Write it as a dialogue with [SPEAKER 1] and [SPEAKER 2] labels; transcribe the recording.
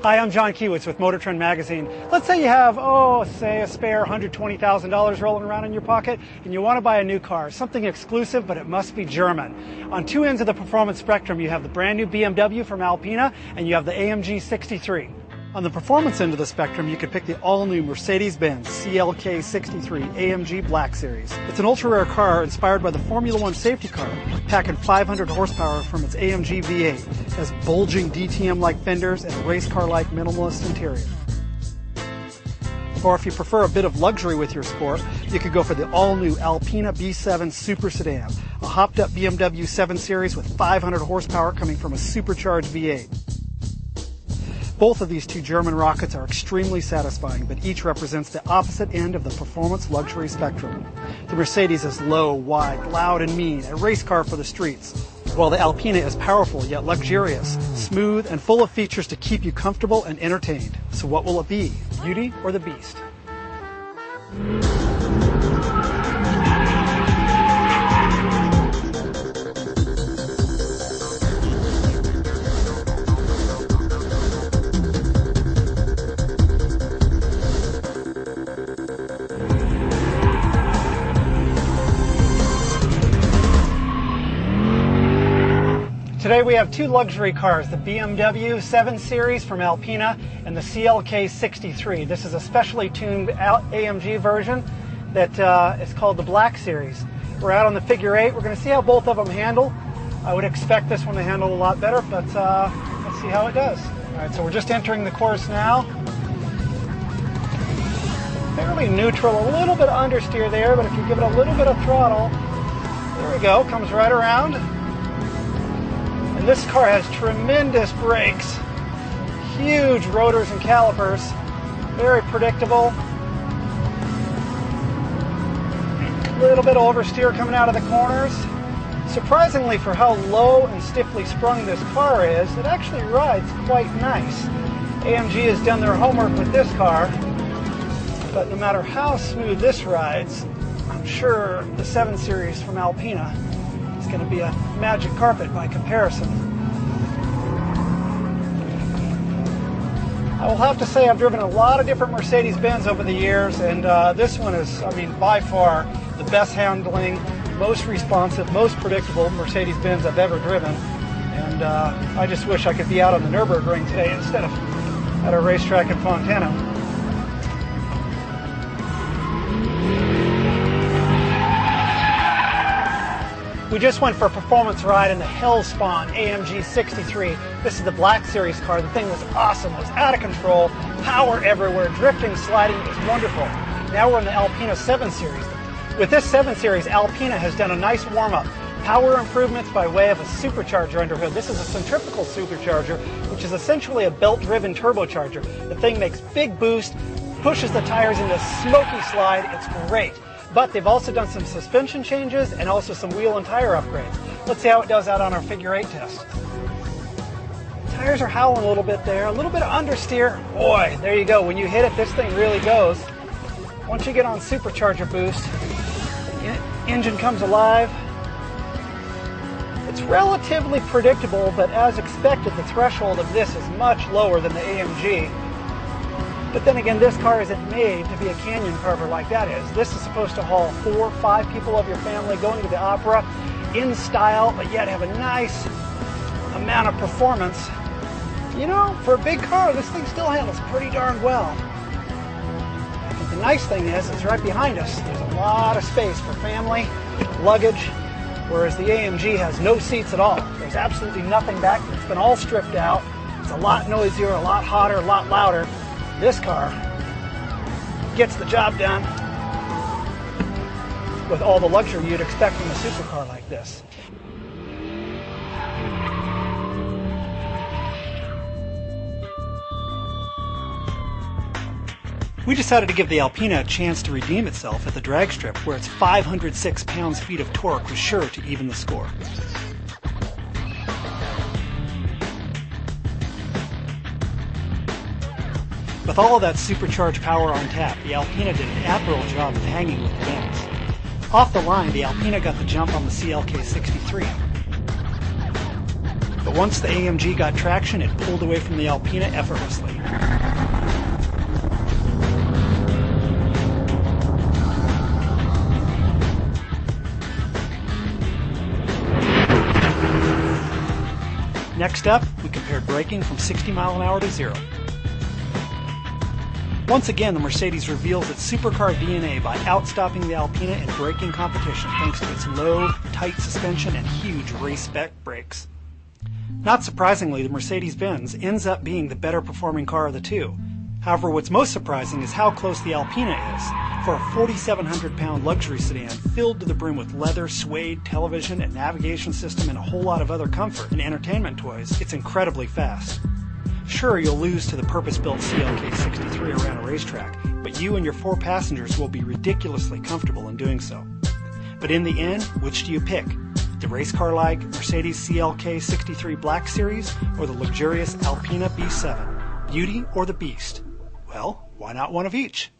[SPEAKER 1] Hi, I'm John Kiewitz with Motor Trend Magazine. Let's say you have, say a spare $120,000 rolling around in your pocket and you want to buy a new car, something exclusive, but it must be German. On two ends of the performance spectrum, you have the brand new BMW from Alpina and you have the AMG 63. On the performance end of the spectrum, you could pick the all-new Mercedes-Benz CLK 63 AMG Black Series. It's an ultra-rare car inspired by the Formula One safety car, packing 500 horsepower from its AMG V8. It has bulging DTM-like fenders and a race car-like minimalist interior. Or if you prefer a bit of luxury with your sport, you could go for the all-new Alpina B7 Super Sedan, a hopped-up BMW 7 Series with 500 horsepower coming from a supercharged V8. Both of these two German rockets are extremely satisfying, but each represents the opposite end of the performance luxury spectrum. The Mercedes is low, wide, loud, and mean, a race car for the streets, while the Alpina is powerful yet luxurious, smooth, and full of features to keep you comfortable and entertained. So what will it be, Beauty or the Beast? Today we have two luxury cars, the BMW 7 Series from Alpina and the CLK 63. This is a specially tuned AMG version that is called the Black Series. We're out on the figure 8. We're going to see how both of them handle. I would expect this one to handle a lot better, but let's see how it does. All right, so we're just entering the course now. Fairly neutral, a little bit of understeer there, but if you give it a little bit of throttle, there we go, comes right around. And this car has tremendous brakes, huge rotors and calipers, very predictable. A little bit of oversteer coming out of the corners. Surprisingly, for how low and stiffly sprung this car is, it actually rides quite nice. AMG has done their homework with this car, but no matter how smooth this rides, I'm sure the 7 Series from Alpina is going to be a magic carpet by comparison. I will have to say I've driven a lot of different Mercedes-Benz over the years, and this one is, by far the best handling, most responsive, most predictable Mercedes-Benz I've ever driven. And I just wish I could be out on the Nürburgring today instead of at a racetrack in Fontana. We just went for a performance ride in the Hellspawn AMG 63. This is the Black Series car. The thing was awesome. It was out of control, power everywhere, drifting, sliding. It was wonderful. Now we're in the Alpina 7 Series. With this 7 Series, Alpina has done a nice warm-up. Power improvements by way of a supercharger underhood. This is a centrifugal supercharger, which is essentially a belt-driven turbocharger. The thing makes big boost, pushes the tires into smoky slide. It's great. But they've also done some suspension changes and also some wheel and tire upgrades. Let's see how it does out on our figure 8 test. Tires are howling a little bit there, a little bit of understeer. Boy, there you go. When you hit it, this thing really goes. Once you get on supercharger boost, the engine comes alive. It's relatively predictable, but as expected, the threshold of this is much lower than the AMG. But then again, this car isn't made to be a canyon carver like that is. This is supposed to haul 4 or 5 people of your family going to the opera in style, but yet have a nice amount of performance. You know, for a big car, this thing still handles pretty darn well. But the nice thing is, it's right behind us. There's a lot of space for family, luggage, whereas the AMG has no seats at all. There's absolutely nothing back there. It's been all stripped out. It's a lot noisier, a lot hotter, a lot louder. This car gets the job done with all the luxury you'd expect from a supercar like this. We decided to give the Alpina a chance to redeem itself at the drag strip, where its 506 pounds-feet of torque was sure to even the score. With all of that supercharged power on tap, the Alpina did an admirable job of hanging with the Benz. Off the line, the Alpina got the jump on the CLK 63. But once the AMG got traction, it pulled away from the Alpina effortlessly. Next up, we compared braking from 60 mph to 0. Once again, the Mercedes reveals its supercar DNA by outstopping the Alpina in braking competition thanks to its low, tight suspension and huge race-spec brakes. Not surprisingly, the Mercedes-Benz ends up being the better performing car of the two. However, what's most surprising is how close the Alpina is. For a 4,700-pound luxury sedan filled to the brim with leather, suede, television, and navigation system and a whole lot of other comfort and entertainment toys, it's incredibly fast. Sure, you'll lose to the purpose-built CLK 63 around a racetrack, but you and your 4 passengers will be ridiculously comfortable in doing so. But in the end, which do you pick? The race car-like Mercedes CLK 63 Black Series or the luxurious Alpina B7? Beauty or the Beast? Well, why not one of each?